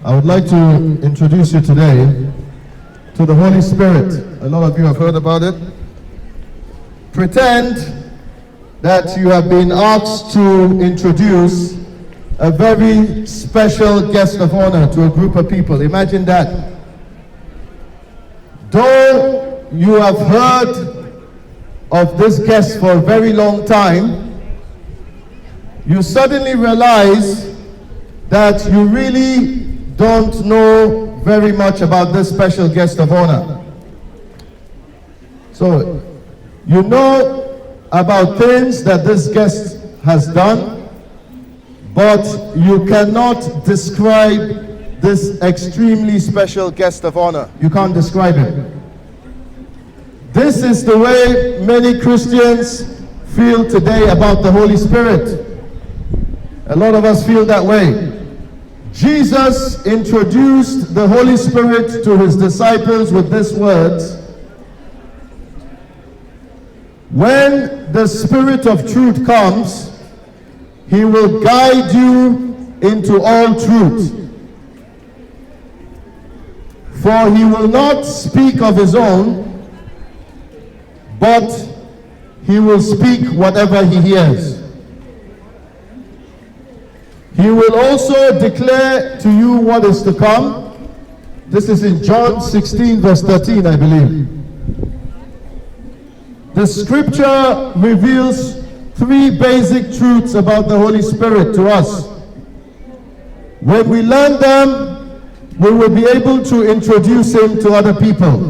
I would like to introduce you today to the Holy Spirit. A lot of you have heard about it. Pretend that you have been asked to introduce a very special guest of honor to a group of people. Imagine that. Though you have heard of this guest for a very long time, you suddenly realize that you really don't know very much about this special guest of honor. So, you know about things that this guest has done, but you cannot describe this extremely special guest of honor. You can't describe it. This is the way many Christians feel today about the Holy Spirit. A lot of us feel that way. Jesus introduced the Holy Spirit to his disciples with these words: when the Spirit of truth comes, he will guide you into all truth. For he will not speak of his own, but he will speak whatever he hears. He will also declare to you what is to come. This is in John 16 verse 13, I believe. The scripture reveals three basic truths about the Holy Spirit to us. When we learn them, we will be able to introduce him to other people.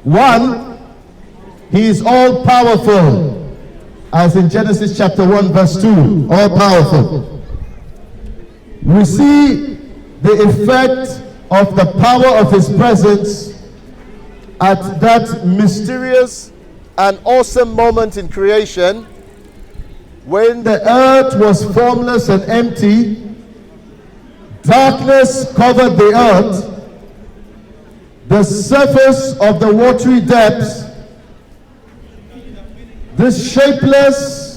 One, he is all powerful, as in Genesis chapter 1 verse 2, all powerful. We see the effect of the power of his presence at that mysterious and awesome moment in creation when the earth was formless and empty. Darkness covered the earth. The surface of the watery depths, this shapeless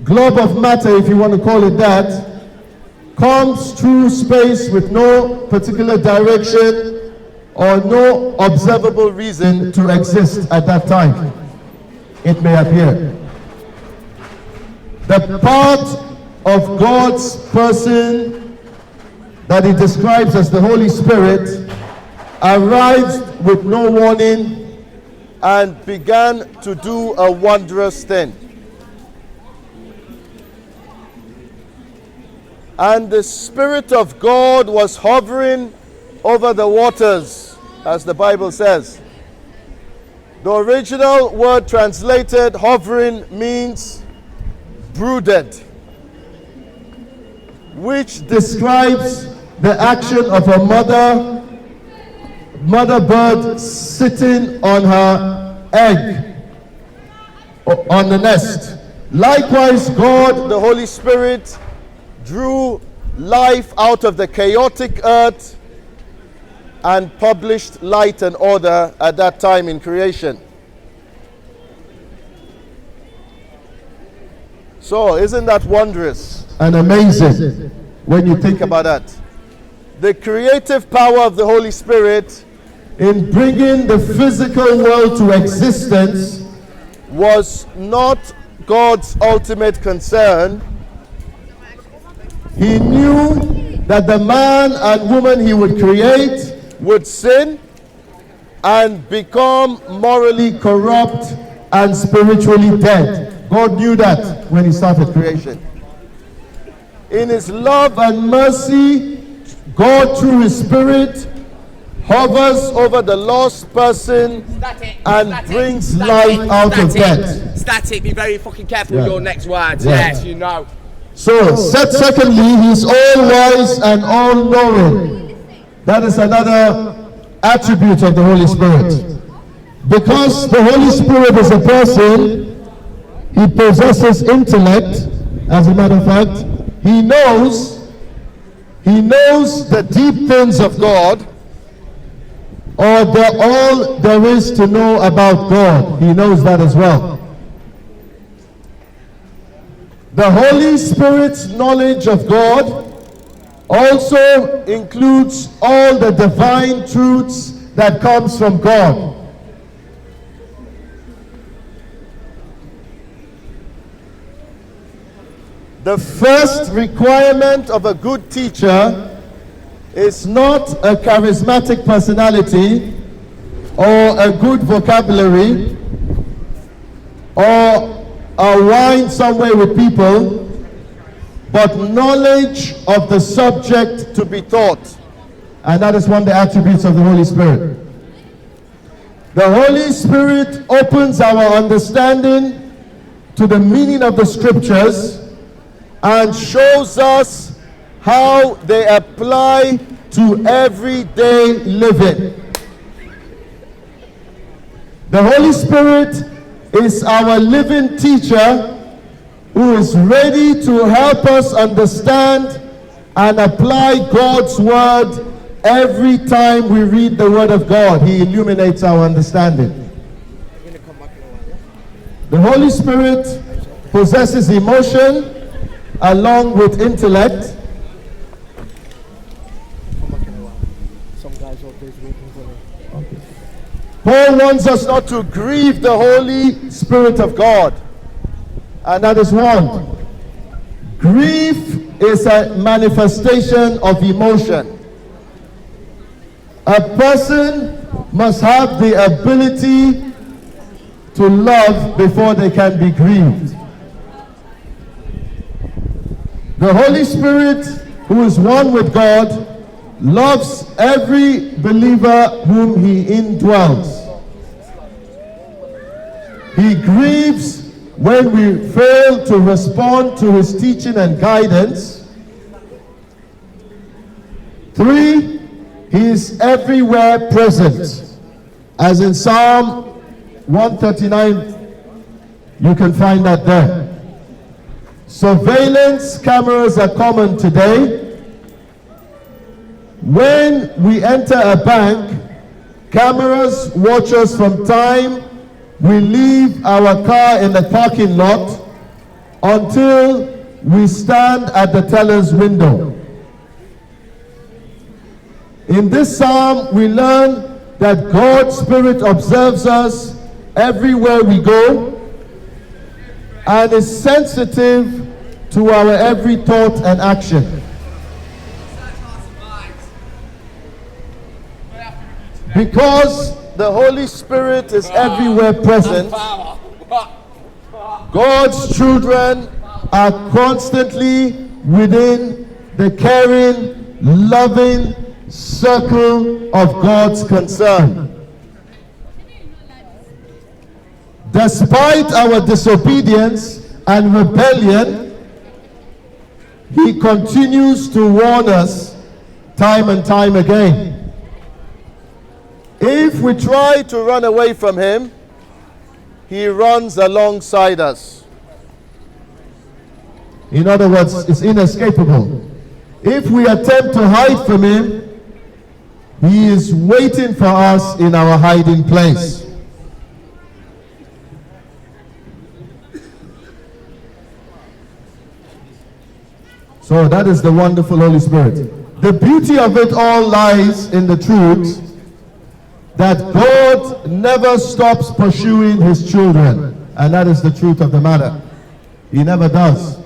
globe of matter, if you want to call it that, comes through space with no particular direction or no observable reason to exist at that time. It may appear. The part of God's person that he describes as the Holy Spirit arrived with no warning and began to do a wondrous thing. And the Spirit of God was hovering over the waters, as the Bible says. The original word translated hovering means brooded, which describes the action of a mother bird sitting on her egg, on the nest. Likewise, God, the Holy Spirit, drew life out of the chaotic earth and published light and order at that time in creation. So, isn't that wondrous and amazing when you think about that? The creative power of the Holy Spirit in bringing the physical world to existence was not God's ultimate concern. He knew that the man and woman he would create would sin and become morally corrupt and spiritually dead. God knew that when he started creation. In his love and mercy, God through his Spirit hovers over the lost person and brings life out of death. Static, be very fucking careful with your next words. Yes, you know. So, secondly, he's all-wise and all-knowing. That is another attribute of the Holy Spirit. Because the Holy Spirit is a person, he possesses intellect. As a matter of fact, he knows the deep things of God, or all there is to know about God. He knows that as well. The Holy Spirit's knowledge of God also includes all the divine truths that comes from God. The first requirement of a good teacher is not a charismatic personality or a good vocabulary or a wine somewhere with people, but knowledge of the subject to be taught. And that is one of the attributes of the Holy Spirit. The Holy Spirit opens our understanding to the meaning of the scriptures and shows us how they apply to everyday living. The Holy Spirit is our living teacher who is ready to help us understand and apply God's word every time we read the word of God. He illuminates our understanding. The Holy Spirit possesses emotion along with intellect. Paul wants us not to grieve the Holy Spirit of God. And that is one. Grief is a manifestation of emotion. A person must have the ability to love before they can be grieved. The Holy Spirit, who is one with God, loves every believer whom he indwells. He grieves when we fail to respond to his teaching and guidance. 3, he is everywhere present. As in Psalm 139, you can find that there. Surveillance cameras are common today. When we enter a bank, cameras watch us from time we leave our car in the parking lot until we stand at the teller's window. In this psalm, we learn that God's Spirit observes us everywhere we go and is sensitive to our every thought and action. Because the Holy Spirit is everywhere present, God's children are constantly within the caring, loving circle of God's concern. Despite our disobedience and rebellion, he continues to warn us time and time again. If we try to run away from him, he runs alongside us. In other words, it's inescapable. If we attempt to hide from him, he is waiting for us in our hiding place. So that is the wonderful Holy Spirit. The beauty of it all lies in the truth that God never stops pursuing his children. And that is the truth of the matter. He never does.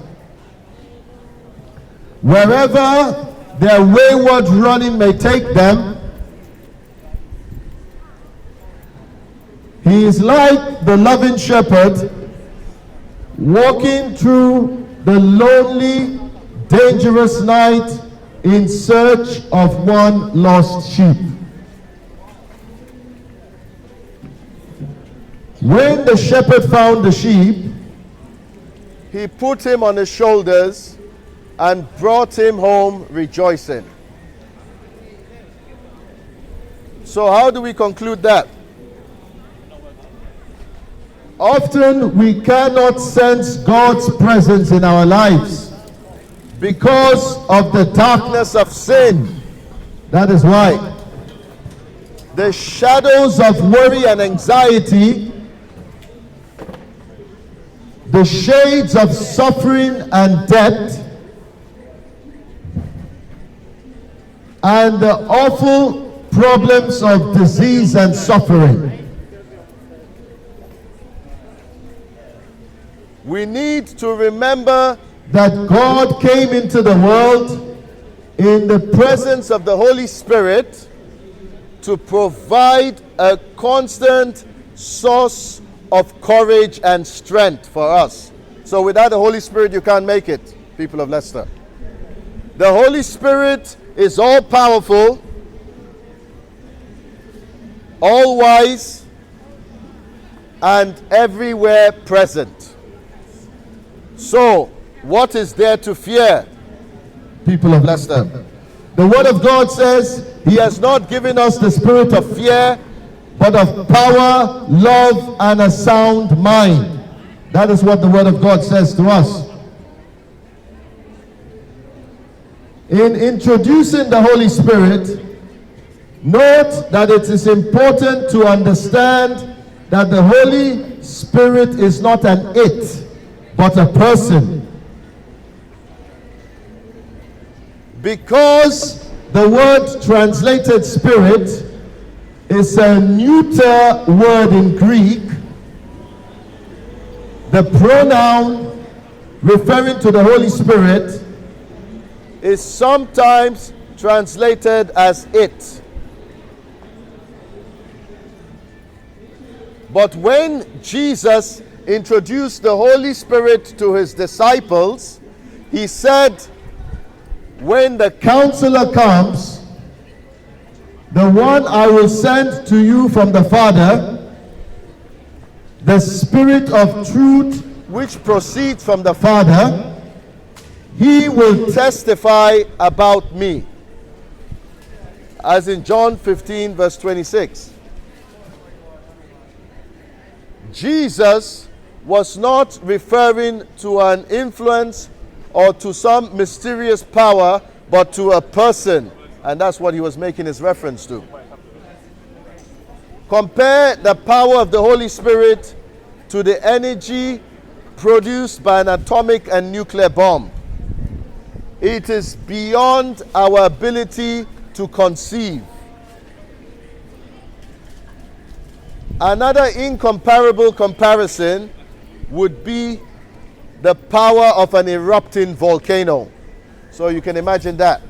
Wherever their wayward running may take them, he is like the loving shepherd walking through the lonely, dangerous night in search of one lost sheep. When the shepherd found the sheep, he put him on his shoulders and brought him home rejoicing. So how do we conclude that? Often we cannot sense God's presence in our lives because of the darkness of sin. That is why. The shadows of worry and anxiety, the shades of suffering and death and the awful problems of disease and suffering. We need to remember That God came into the world in the presence of the Holy Spirit to provide a constant source of courage and strength for us. So without the Holy Spirit, you can't make it, people of Leicester. The Holy Spirit is all powerful, all wise, and everywhere present. So, what is there to fear, people of Leicester? The Word of God says He has not given us the spirit of fear, but of power, love, and a sound mind. That is what the Word of God says to us. In introducing the Holy Spirit, note that it is important to understand that the Holy Spirit is not an it, but a person. Because the word translated spirit is a neuter word in Greek, the pronoun referring to the Holy Spirit is sometimes translated as it. But when Jesus introduced the Holy Spirit to his disciples, he said, when the counselor comes, the one I will send to you from the Father, the Spirit of truth which proceeds from the Father, he will testify about me. As in John 15 verse 26. Jesus was not referring to an influence or to some mysterious power, but to a person. And that's what he was making his reference to. Compare the power of the Holy Spirit to the energy produced by an atomic and nuclear bomb. It is beyond our ability to conceive. Another incomparable comparison would be the power of an erupting volcano. So you can imagine that.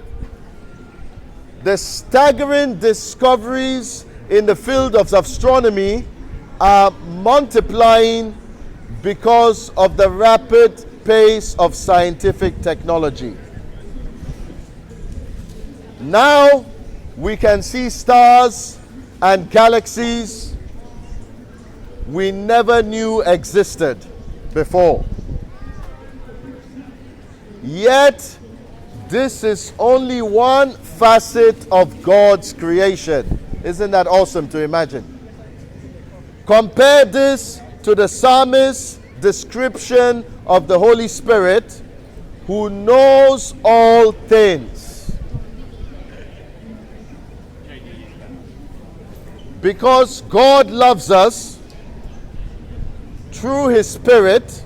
The staggering discoveries in the field of astronomy are multiplying because of the rapid pace of scientific technology. Now we can see stars and galaxies we never knew existed before. Yet, this is only one facet of God's creation. Isn't that awesome to imagine? Compare this to the psalmist's description of the Holy Spirit, who knows all things. Because God loves us through His Spirit,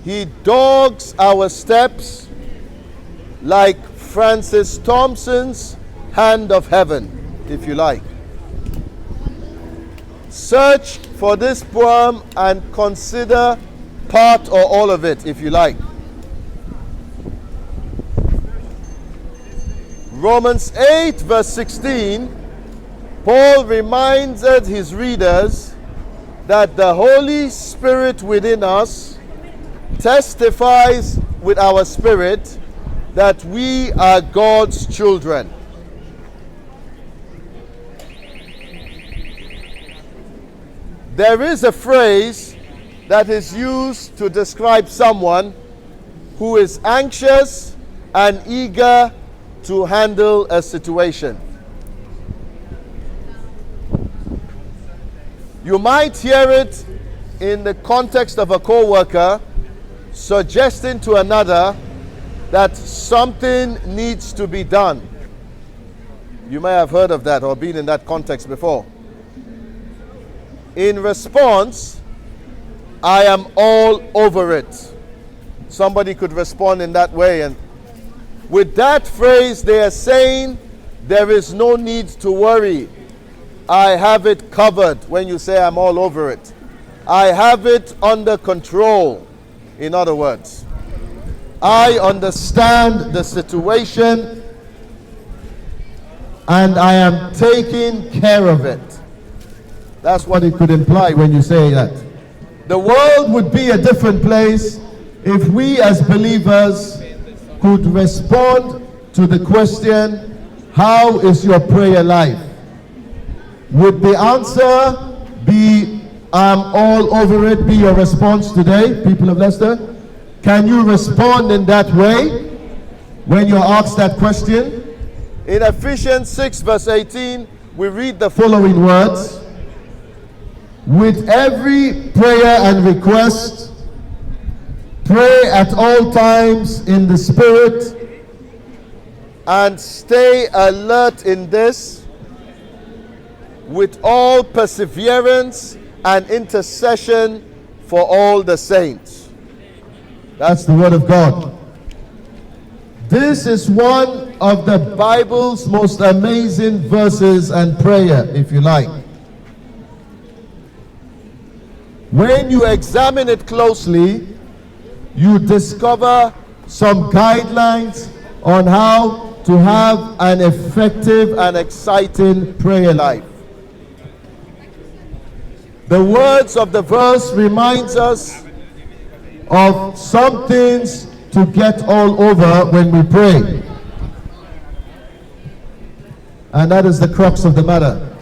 He dogs our steps like Francis Thompson's hand of heaven, if you like. Search for this poem and consider part or all of it, if you like. Romans 8 verse 16, Paul reminds his readers that the Holy Spirit within us testifies with our spirit that we are God's children. There is a phrase that is used to describe someone who is anxious and eager to handle a situation. You might hear it in the context of a co-worker suggesting to another that something needs to be done. You may have heard of that or been in that context before. In response, I am all over it. Somebody could respond in that way, and With that phrase, they are saying there is no need to worry. I have it covered. When you say I'm all over it, I have it under control. In other words, I understand the situation and I am taking care of it. That's what it could imply when you say that. The world would be a different place if we as believers could respond to the question, how is your prayer life? Would the answer be, I'm all over it, be your response today, people of Leicester? Can you respond in that way when you're asked that question? In Ephesians 6 verse 18, we read the following words. With every prayer and request, pray at all times in the Spirit, and stay alert in this, with all perseverance and intercession for all the saints. That's the word of God. This is one of the Bible's most amazing verses and prayer, if you like. When you examine it closely, you discover some guidelines on how to have an effective and exciting prayer life. The words of the verse reminds us of some things to get all over when we pray. And that is the crux of the matter.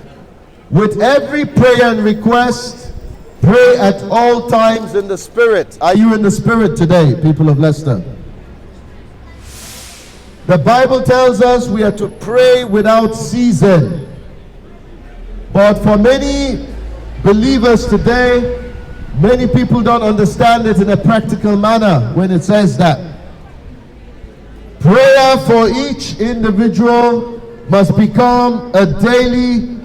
With every prayer and request, pray at all times in the Spirit. Are you in the Spirit today, people of Leicester? The Bible tells us we are to pray without ceasing. But for many believers today, many people don't understand it in a practical manner when it says that. Prayer for each individual must become a daily,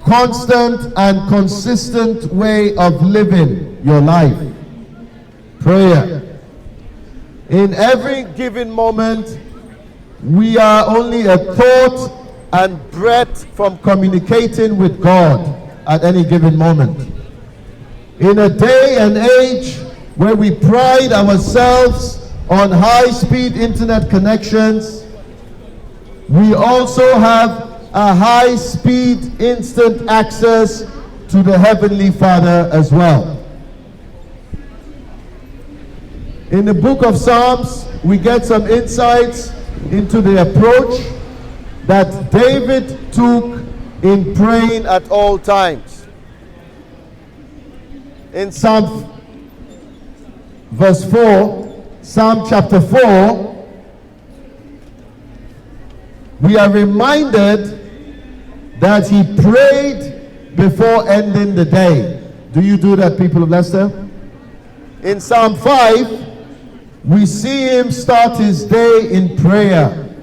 constant and consistent way of living your life. Prayer. In every given moment, we are only a thought and breath from communicating with God at any given moment. In a day and age where we pride ourselves on high-speed internet connections, we also have a high-speed instant access to the Heavenly Father as well. In the book of Psalms, we get some insights into the approach that David took in praying at all times. In Psalm chapter 4, we are reminded that he prayed before ending the day. Do you do that, people of Leicester? In Psalm 5, we see him start his day in prayer.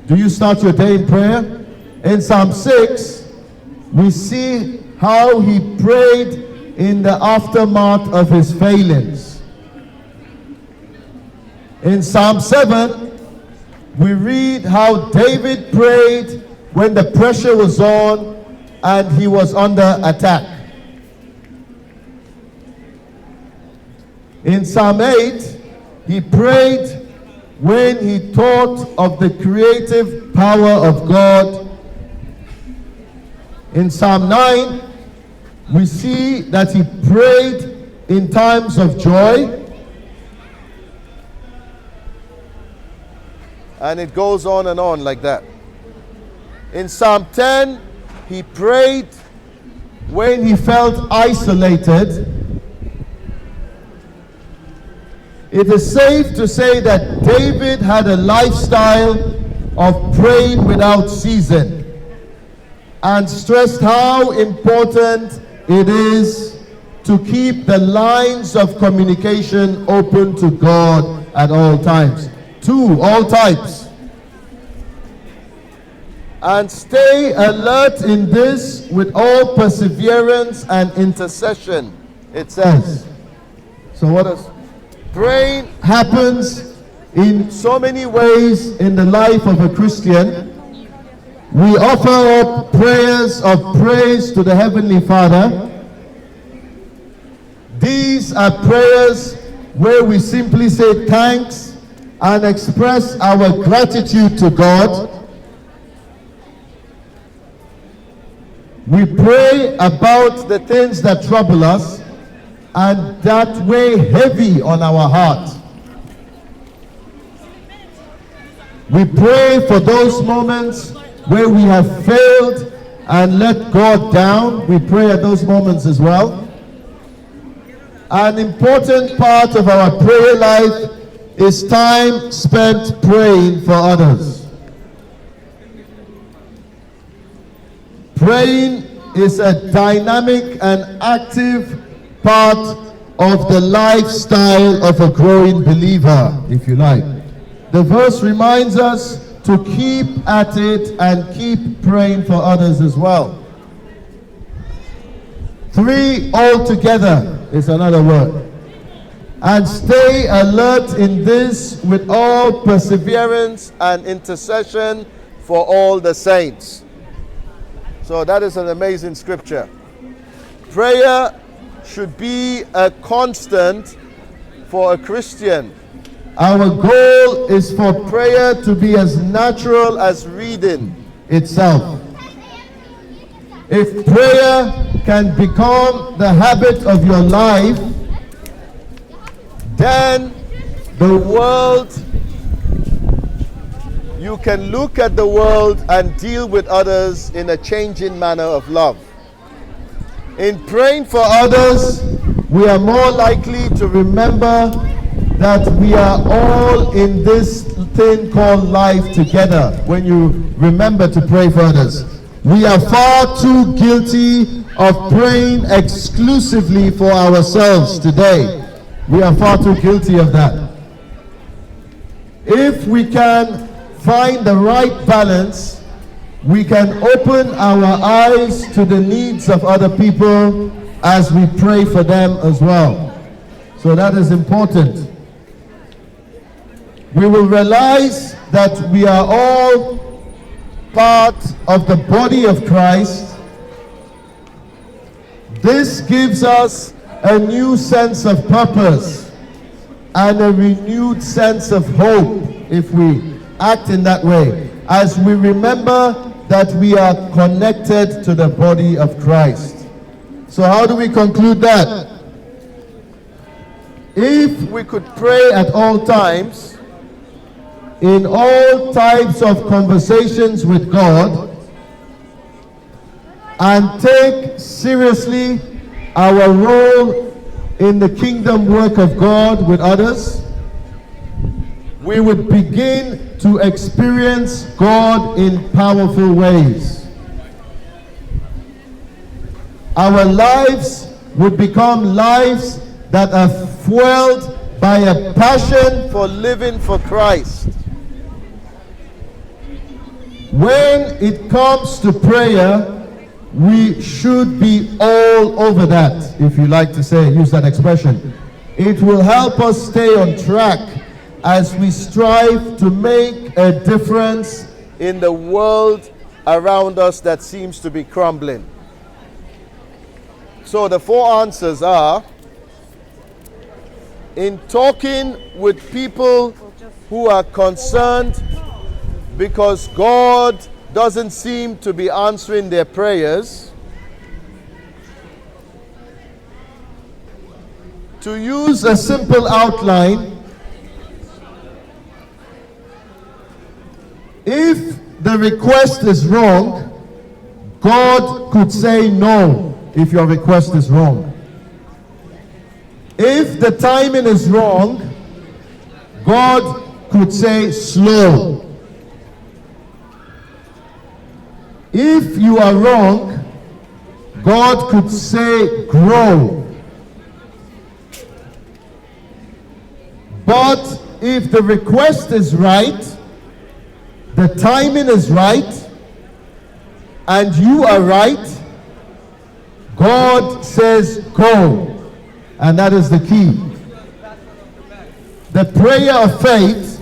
Do you start your day in prayer? In Psalm 6, we see how he prayed in the aftermath of his failings. In Psalm 7, we read how David prayed when the pressure was on and he was under attack. In Psalm 8, he prayed when he thought of the creative power of God. In Psalm 9, we see that he prayed in times of joy. And it goes on and on like that. In Psalm 10, he prayed when he felt isolated. It is safe to say that David had a lifestyle of praying without ceasing, and stressed how important it is to keep the lines of communication open to God at all times. All types. And stay alert in this with all perseverance and intercession, it says. So what does praying happens In so many ways in the life of a Christian, we offer up prayers of praise to the Heavenly Father. These are prayers where we simply say thanks and express our gratitude to God. We pray about the things that trouble us and that weigh heavy on our heart. We pray for those moments where we have failed and let God down. We pray at those moments as well. An important part of our prayer life is time spent praying for others. Praying is a dynamic and active part of the lifestyle of a growing believer, if you like. The verse reminds us to keep at it and keep praying for others as well. 3 altogether is another word. And stay alert in this with all perseverance and intercession for all the saints. So that is an amazing scripture. Prayer should be a constant for a Christian. Our goal is for prayer to be as natural as reading itself. If prayer can become the habit of your life, then the world, you can look at the world and deal with others in a changing manner of love. In praying for others, we are more likely to remember that we are all in this thing called life together. When you remember to pray for others, we are far too guilty of praying exclusively for ourselves today. We are far too guilty of that. If we can find the right balance, we can open our eyes to the needs of other people as we pray for them as well. So that is important. We will realize that we are all part of the body of Christ. This gives us a new sense of purpose and a renewed sense of hope if we act in that way, as we remember that we are connected to the body of Christ. So how do we conclude that? If we could pray at all times, in all types of conversations with God, and take seriously our role in the kingdom work of God with others, we would begin to experience God in powerful ways. Our lives would become lives that are fueled by a passion for living for Christ. When it comes to prayer, we should be all over that, if you like to say, use that expression. It will help us stay on track as we strive to make a difference in the world around us that seems to be crumbling. So the 4 answers are: in talking with people who are concerned because God doesn't seem to be answering their prayers, to use a simple outline. If the request is wrong, God could say no if your request is wrong. If the timing is wrong, God could say slow. If you are wrong, God could say grow. But if the request is right, the timing is right, and you are right, God says go. And that is the key. The prayer of faith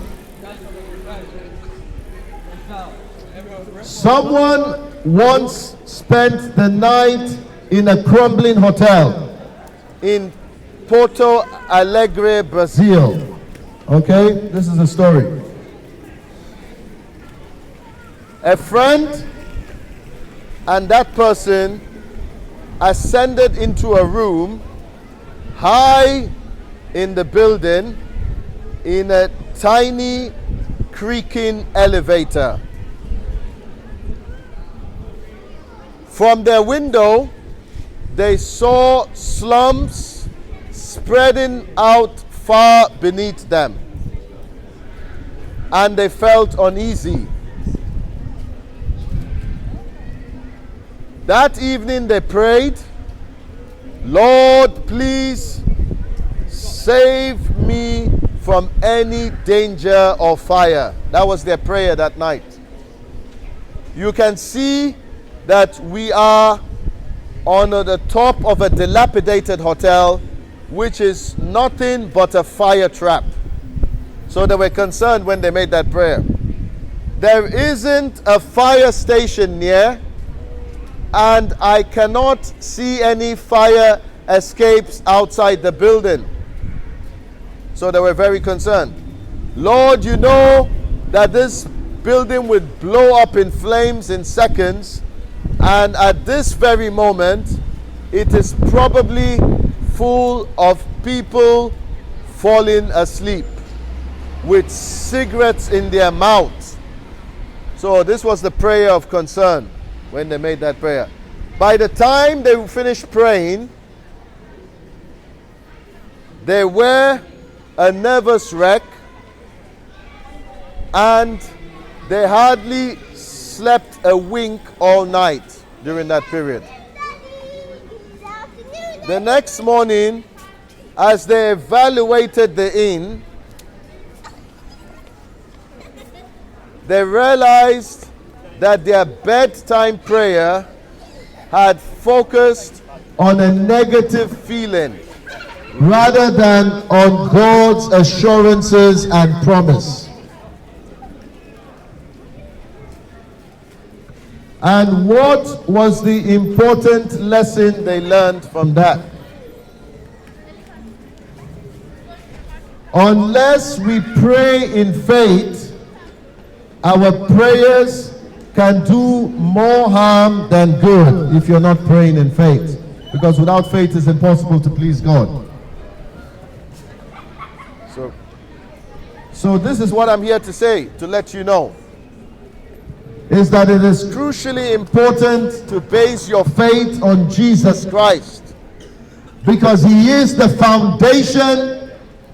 Someone once spent the night in a crumbling hotel in Porto Alegre, Brazil. Okay, this is the story. A friend and that person ascended into a room high in the building in a tiny creaking elevator. From their window, they saw slums spreading out far beneath them, and they felt uneasy. That evening they prayed, "Lord, please save me from any danger or fire." That was their prayer that night. You can see that we are on the top of a dilapidated hotel, which is nothing but a fire trap. So they were concerned when they made that prayer. There isn't a fire station near, and I cannot see any fire escapes outside the building. So they were very concerned. "Lord, you know that this building would blow up in flames in seconds, and at this very moment, it is probably full of people falling asleep with cigarettes in their mouths." So this was the prayer of concern when they made that prayer. By the time they finished praying, they were a nervous wreck, and they hardly slept a wink all night during that period. The next morning, as they evaluated the inn, they realized that their bedtime prayer had focused on a negative feeling Rather than on God's assurances and promise. And what was the important lesson they learned from that? Unless we pray in faith, our prayers can do more harm than good if you're not praying in faith. Because without faith it's impossible to please God. So this is what I'm here to say, to let you know. Is that it is crucially important to base your faith on Jesus Christ, because He is the foundation.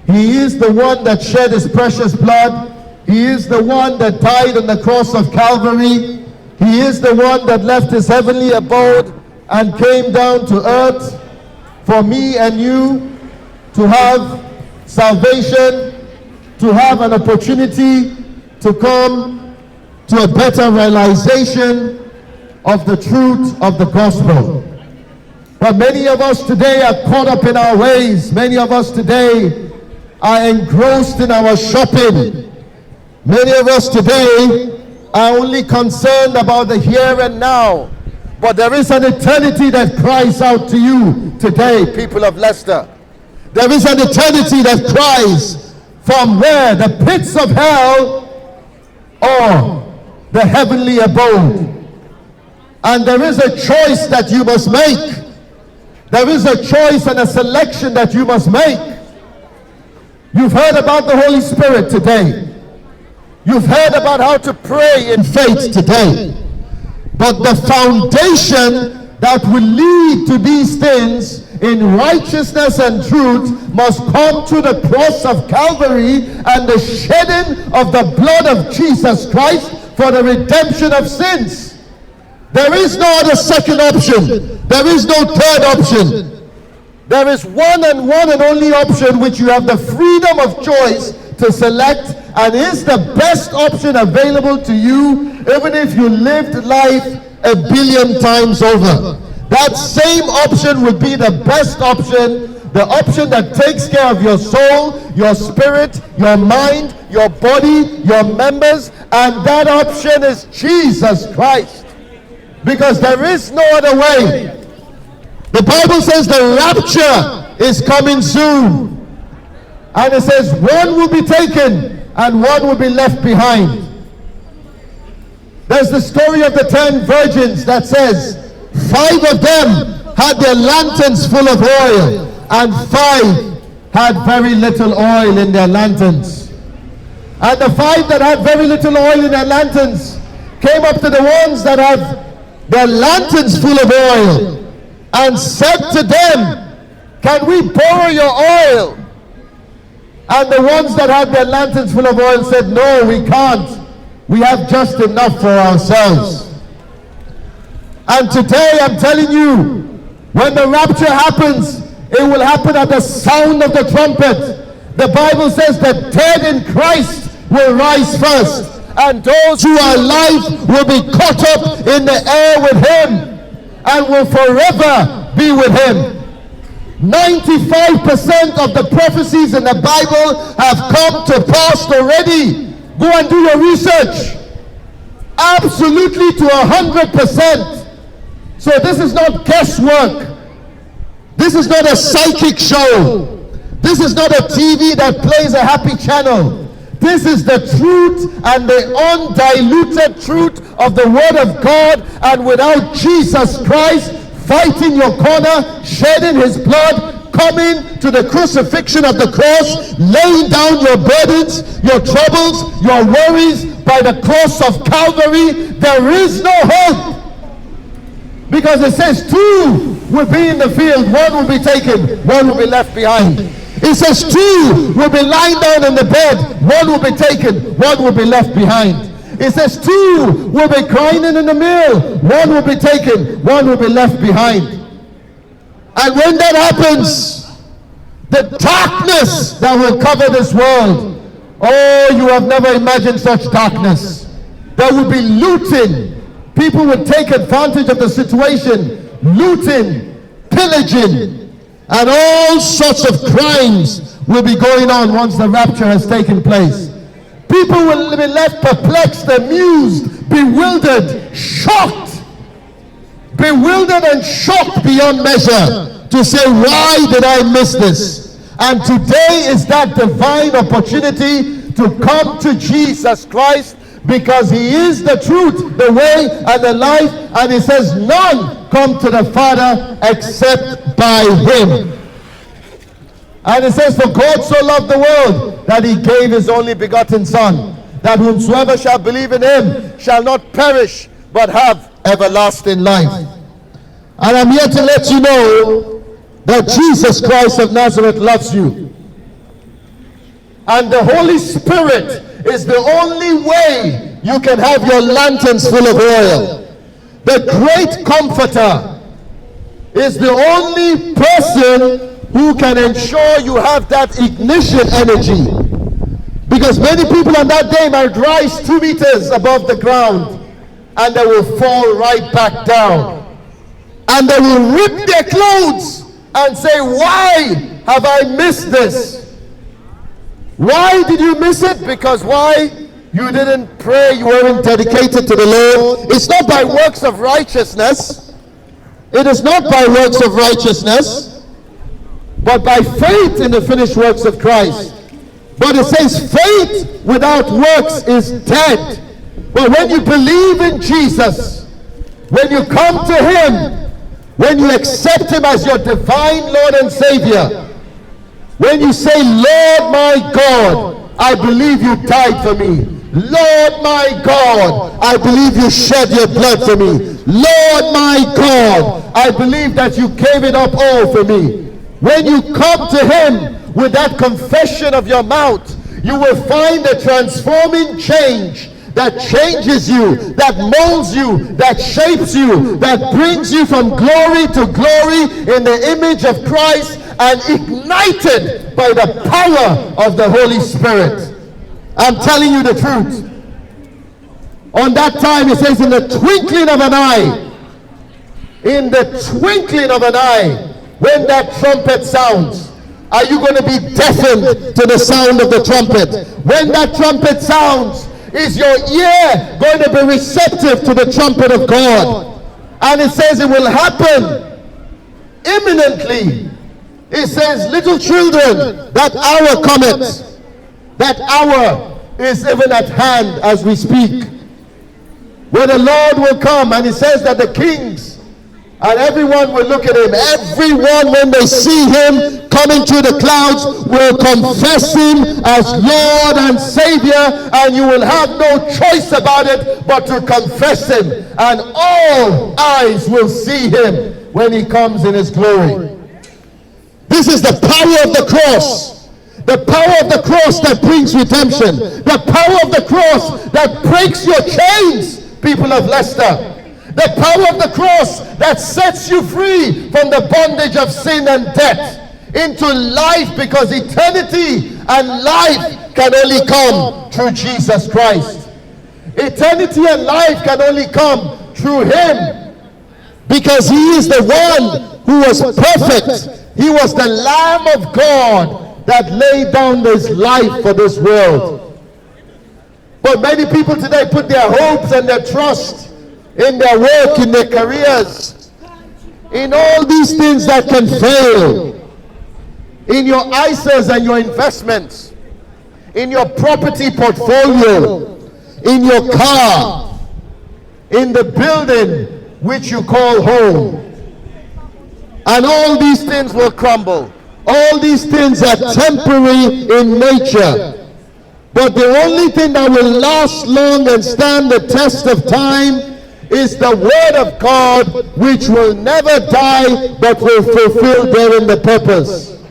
He is the one that shed His precious blood. He is the one that died on the cross of Calvary. He is the one that left His heavenly abode and came down to earth for me and you to have salvation, to have an opportunity to come to a better realization of the truth of the gospel. But many of us today are caught up in our ways. Many of us today are engrossed in our shopping. Many of us today are only concerned about the here and now. But there is an eternity that cries out to you today, people of Leicester. There is an eternity that cries from where? The pits of hell or the heavenly abode. And there is a choice that you must make. There is a choice and a selection that you must make. You've heard about the Holy Spirit today. You've heard about how to pray in faith today. But the foundation that will lead to these things in righteousness and truth must come to the cross of Calvary and the shedding of the blood of Jesus Christ for the redemption of sins. There is no other second option. There is no third option. There is one and only option which you have the freedom of choice to select, and is the best option available to you, even if you lived life 1 billion times over. That same option would be the best option, the option that takes care of your soul, your spirit, your mind, your body, your members, and that option is Jesus Christ. Because there is no other way. The Bible says the rapture is coming soon. And it says one will be taken and one will be left behind. There's the story of the 10 virgins that says 5 of them had their lanterns full of oil and 5 had very little oil in their lanterns. And the 5 that had very little oil in their lanterns came up to the ones that had their lanterns full of oil and said to them, "Can we borrow your oil?" And the ones that had their lanterns full of oil said, "No, we can't. We have just enough for ourselves." And today I'm telling you, when the rapture happens, it will happen at the sound of the trumpet. The Bible says the dead in Christ will rise first, and those who are alive will be caught up in the air with him and will forever be with him. 95% of the prophecies in the Bible have come to pass already. Go and do your research. Absolutely to 100%. So this is not guesswork. This is not a psychic show. This is not a TV that plays a happy channel. This is the truth and the undiluted truth of the Word of God. And without Jesus Christ fighting your corner, shedding his blood, coming to the crucifixion of the cross, laying down your burdens, your troubles, your worries by the cross of Calvary, there is no hope. Because it says 2 will be in the field, 1 will be taken, 1 will be left behind. It says 2 will be lying down in the bed, 1 will be taken, 1 will be left behind. It says 2 will be crying in the mill, 1 will be taken, 1 will be left behind. And when that happens, the darkness that will cover this world, oh, you have never imagined such darkness. There will be looting. People would take advantage of the situation, looting, pillaging, and all sorts of crimes will be going on once the rapture has taken place. People will be left perplexed, amused, bewildered, shocked. Bewildered and shocked beyond measure to say, why did I miss this? And today is that divine opportunity to come to Jesus Christ, because he is the truth, the way, and the life. And he says none come to the Father except by him. And it says, for God so loved the world that he gave his only begotten Son, that whomsoever shall believe in him shall not perish but have everlasting life. And I'm here to let you know that Jesus Christ of Nazareth loves you. And the Holy Spirit is the only way you can have your lanterns full of oil. The great Comforter is the only person who can ensure you have that ignition energy. Because many people on that day might rise 2 meters above the ground and they will fall right back down. And they will rip their clothes and say, why have I missed this? Why did you miss it? Because why? You didn't pray, you weren't dedicated to the Lord. It's not by works of righteousness. It is not by works of righteousness, but by faith in the finished works of Christ. But it says faith without works is dead. But when you believe in Jesus, when you come to him, when you accept him as your divine Lord and Savior, when you say, Lord my God, I believe you died for me. Lord my God, I believe you shed your blood for me. Lord my God, I believe that you gave it up all for me. When you come to him with that confession of your mouth, you will find a transforming change that changes you, that molds you, that shapes you, that brings you from glory to glory in the image of Christ, and ignited by the power of the Holy Spirit. I'm telling you the truth. On that time, it says, in the twinkling of an eye, in the twinkling of an eye, when that trumpet sounds, are you going to be deafened to the sound of the trumpet? When that trumpet sounds, is your ear going to be receptive to the trumpet of God? And it says it will happen imminently. It says, little children, that hour cometh. That hour is even at hand as we speak, where the Lord will come. And it says that the kings and everyone will look at him. Everyone, when they see him coming through the clouds, will confess him as Lord and Savior, and you will have no choice about it but to confess him, and all eyes will see him when he comes in his glory. This is the power of the cross. The power of the cross that brings redemption. The power of the cross that breaks your chains, people of Leicester. The power of the cross that sets you free from the bondage of sin and death into life, because eternity and life can only come through Jesus Christ. Eternity and life can only come through him, because he is the one who was perfect. He was the Lamb of God that laid down his life for this world. But many people today put their hopes and their trust in their work, in their careers, in all these things that can fail, in your ISAs and your investments, in your property portfolio, in your car, in the building which you call home. And all these things will crumble. All these things are temporary in nature. But the only thing that will last long and stand the test of time is the word of God, which will never die but will fulfill therein the purpose.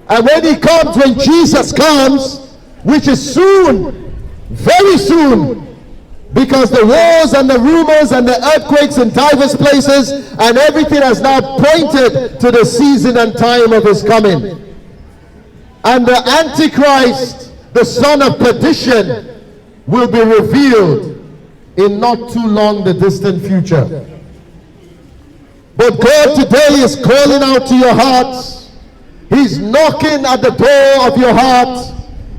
And when he comes, when Jesus comes, which is soon, very soon, because the wars and the rumors and the earthquakes in diverse places and everything has now pointed to the season and time of his coming. And the Antichrist, the son of perdition, will be revealed in not too long the distant future. But God today is calling out to your hearts. He's knocking at the door of your heart.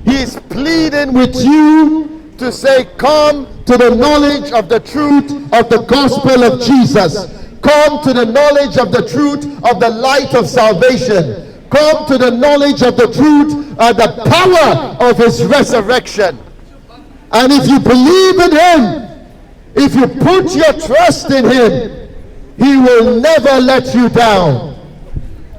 He's pleading with you to say, come to the knowledge of the truth of the gospel of Jesus. Come to the knowledge of the truth of the light of salvation. Come to the knowledge of the truth of the power of his resurrection. And if you believe in him, if you put your trust in him, he will never let you down.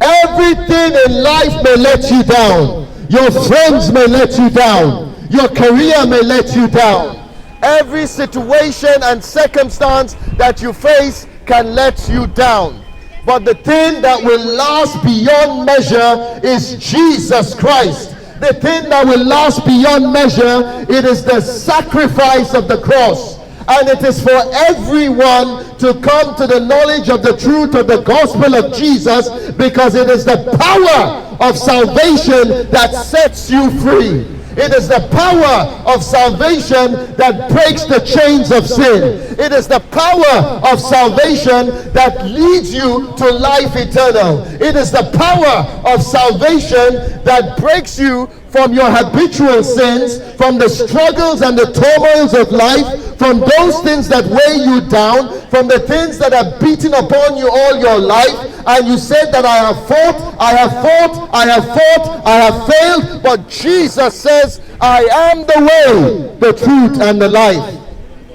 Everything in life may let you down. Your friends may let you down. Your career may let you down. Every situation and circumstance that you face can let you down. But the thing that will last beyond measure is Jesus Christ. The thing that will last beyond measure, it is the sacrifice of the cross. And it is for everyone to come to the knowledge of the truth of the gospel of Jesus, because it is the power of salvation that sets you free. It is the power of salvation that breaks the chains of sin. It is the power of salvation that leads you to life eternal. It is the power of salvation that breaks you from your habitual sins, from the struggles and the turmoils of life, from those things that weigh you down, from the things that are beating upon you all your life. And you said that I have fought, I have fought, I have fought, I have failed. But Jesus says, I am the way, the truth, and the life.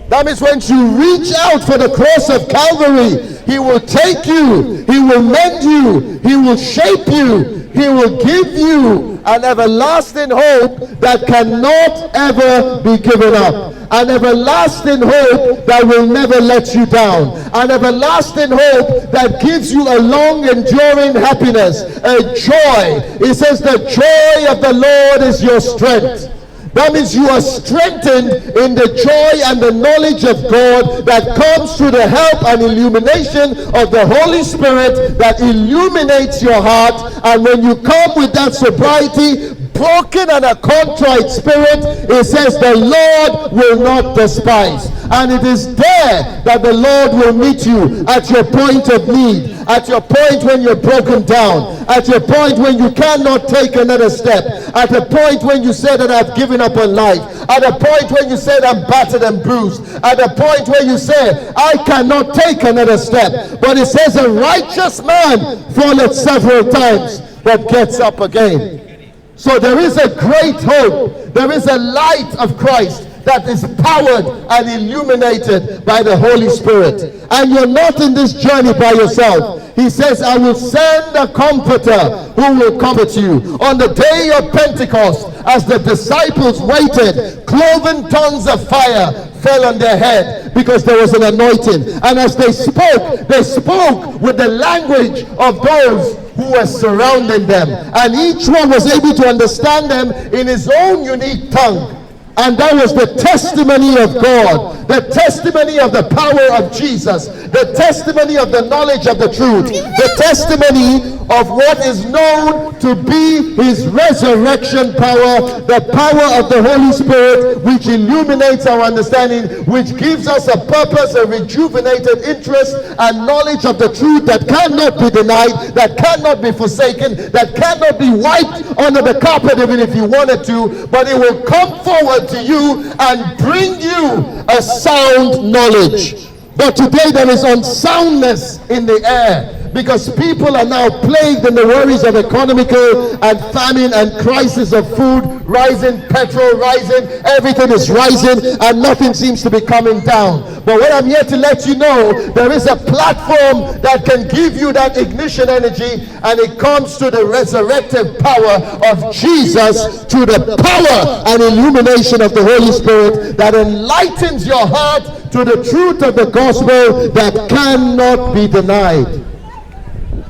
That means when you reach out for the cross of Calvary, he will take you, he will mend you, he will shape you, he will give you an everlasting hope that cannot ever be given up. An everlasting hope that will never let you down. An everlasting hope that gives you a long enduring happiness, a joy. It says the joy of the Lord is your strength. That means you are strengthened in the joy and the knowledge of God that comes through the help and illumination of the Holy Spirit that illuminates your heart. And when you come with that sobriety, broken and a contrite spirit, it says the Lord will not despise. And it is there that the Lord will meet you at your point of need, at your point when you're broken down, at your point when you cannot take another step, at a point when you say that I've given up on life, at a point when you said I'm battered and bruised, at a point where you say I cannot take another step. But it says a righteous man falleth several times but gets up again. So there is a great hope. There is a light of Christ that is powered and illuminated by the Holy Spirit. And you're not in this journey by yourself. He says, I will send a comforter who will comfort you. On the day of Pentecost, as the disciples waited, cloven tongues of fire fell on their head because there was an anointing. And as they spoke with the language of those who were surrounding them. And each one was able to understand them in his own unique tongue. And that was the testimony of God, the testimony of the power of Jesus, the testimony of the knowledge of the truth, the testimony of what is known to be his resurrection power, the power of the Holy Spirit, which illuminates our understanding, which gives us a purpose, a rejuvenated interest and knowledge of the truth that cannot be denied, that cannot be forsaken, that cannot be wiped under the carpet even if you wanted to, but it will come forward to you and bring you a sound knowledge. But today there is unsoundness in the air, because people are now plagued in the worries of economical and famine and crisis of food rising, petrol rising, everything is rising and nothing seems to be coming down. But what I'm here to let you know, there is a platform that can give you that ignition energy, and it comes to the resurrective power of Jesus, through the power and illumination of the Holy Spirit that enlightens your heart to the truth of the gospel that cannot be denied.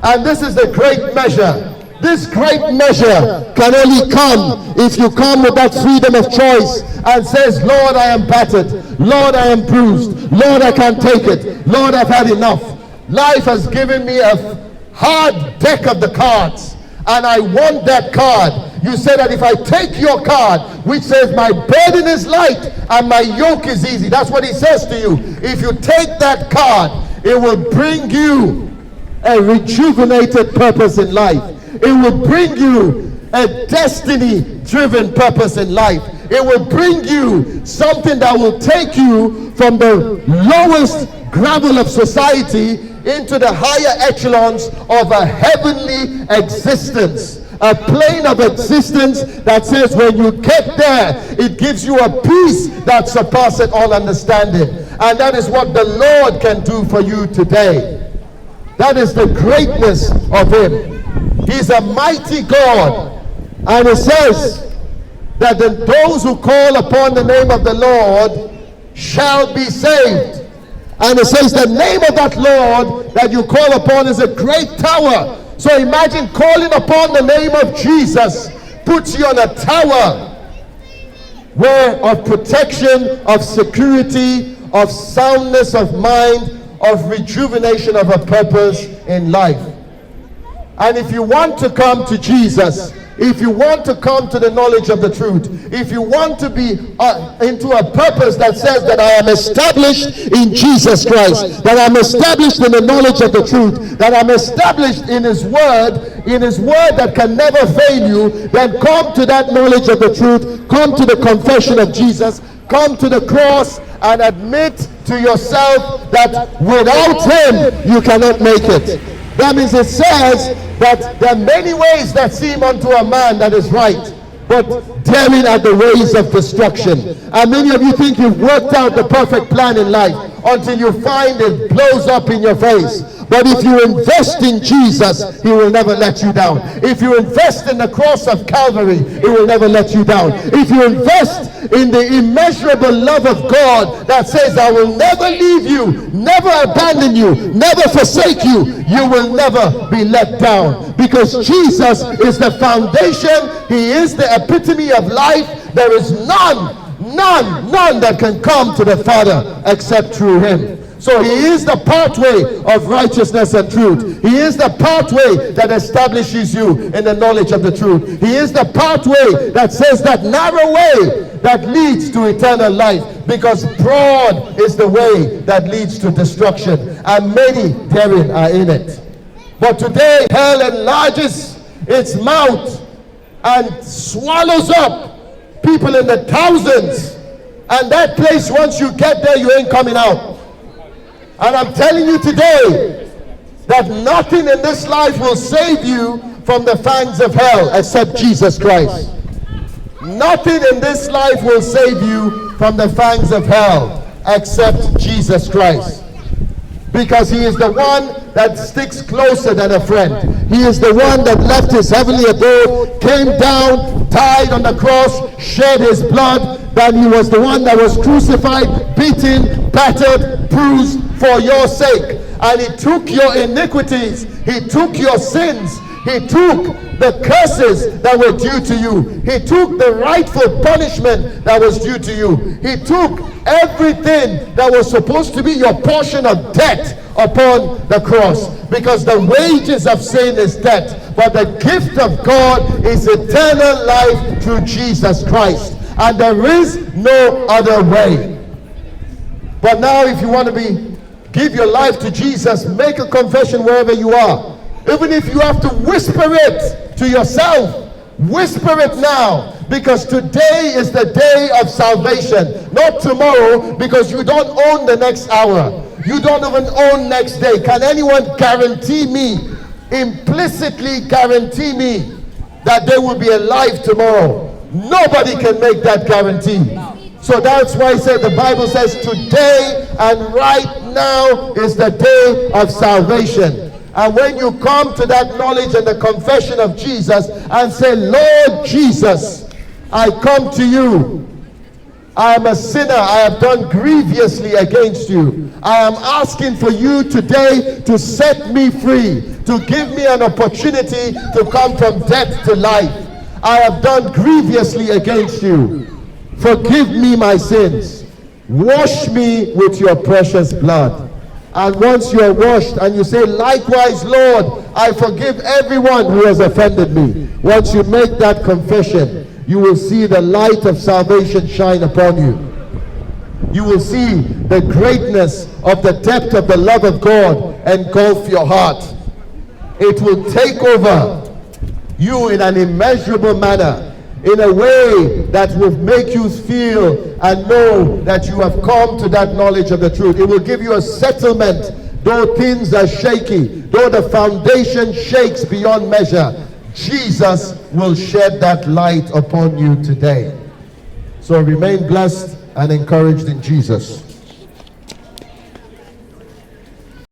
And this is the great measure. This great measure can only come if you come with that freedom of choice and says, Lord, I am battered. Lord, I am bruised. Lord, I can't take it. Lord, I've had enough. Life has given me a hard deck of the cards, and I want that card. You say that if I take your card, which says my burden is light and my yoke is easy, that's what he says to you. If you take that card, it will bring you a rejuvenated purpose in life. It will bring you a destiny-driven purpose in life. It will bring you something that will take you from the lowest gravel of society into the higher echelons of a heavenly existence. A plane of existence that says when you get there, it gives you a peace that surpasses all understanding. And that is what the Lord can do for you today. That is the greatness of him. He's a mighty God. And it says that those who call upon the name of the Lord shall be saved. And it says the name of that Lord that you call upon is a great tower. So imagine calling upon the name of Jesus puts you on a tower where of protection, of security, of soundness of mind, of rejuvenation of a purpose in life. And if you want to come to Jesus, if you want to come to the knowledge of the truth, if you want to be into a purpose that says that I am established in Jesus Christ, that I'm established in the knowledge of the truth, that I'm established in his word that can never fail you, then come to that knowledge of the truth, come to the confession of Jesus, come to the cross and admit to yourself that without him you cannot make it. That means it says that there are many ways that seem unto a man that is right, but daring are the ways of destruction. And many of you think you've worked out the perfect plan in life until you find it blows up in your face. But if you invest in Jesus, he will never let you down. If you invest in the cross of Calvary, he will never let you down. If you invest in the immeasurable love of God that says, I will never leave you, never abandon you, never forsake you, you will never be let down. Because Jesus is the foundation. He is the epitome of life. There is none that can come to the Father except through him. So he is the pathway of righteousness and truth. He is the pathway that establishes you in the knowledge of the truth. He is the pathway that says that narrow way that leads to eternal life. because broad is the way that leads to destruction, and many therein are in it. But today hell enlarges its mouth and swallows up people in the thousands, and that place, once you get there, you ain't coming out. And I'm telling you today that nothing in this life will save you from the fangs of hell except Jesus Christ. Nothing in this life will save you from the fangs of hell except Jesus Christ. Because he is the one that sticks closer than a friend. He is the one that left his heavenly abode, came down, died on the cross, shed his blood. That he was the one that was crucified, beaten, battered, bruised for your sake. And he took your iniquities, he took your sins, he took the curses that were due to you. He took the rightful punishment that was due to you. He took everything that was supposed to be your portion of debt upon the cross. Because the wages of sin is death, but the gift of God is eternal life through Jesus Christ. And there is no other way. But now if you want to give your life to Jesus, make a confession wherever you are. Even if you have to whisper it to yourself, whisper it now, because today is the day of salvation, not tomorrow, because you don't own the next hour. You don't even own next day. Can anyone guarantee me, implicitly guarantee me, that they will be alive tomorrow? Nobody can make that guarantee. So that's why I said, the Bible says today and right now is the day of salvation. And when you come to that knowledge and the confession of Jesus and say, Lord Jesus, I come to you. I am a sinner. I have done grievously against you. I am asking for you today to set me free, to give me an opportunity to come from death to life. I have done grievously against you. Forgive me my sins. Wash me with your precious blood. And once you are washed and you say, likewise, Lord, I forgive everyone who has offended me. Once you make that confession, you will see the light of salvation shine upon you. You will see the greatness of the depth of the love of God engulf your heart. It will take over you in an immeasurable manner, in a way that will make you feel and know that you have come to that knowledge of the truth. It will give you a settlement, though things are shaky, though the foundation shakes beyond measure. Jesus will shed that light upon you today. So remain blessed and encouraged in Jesus.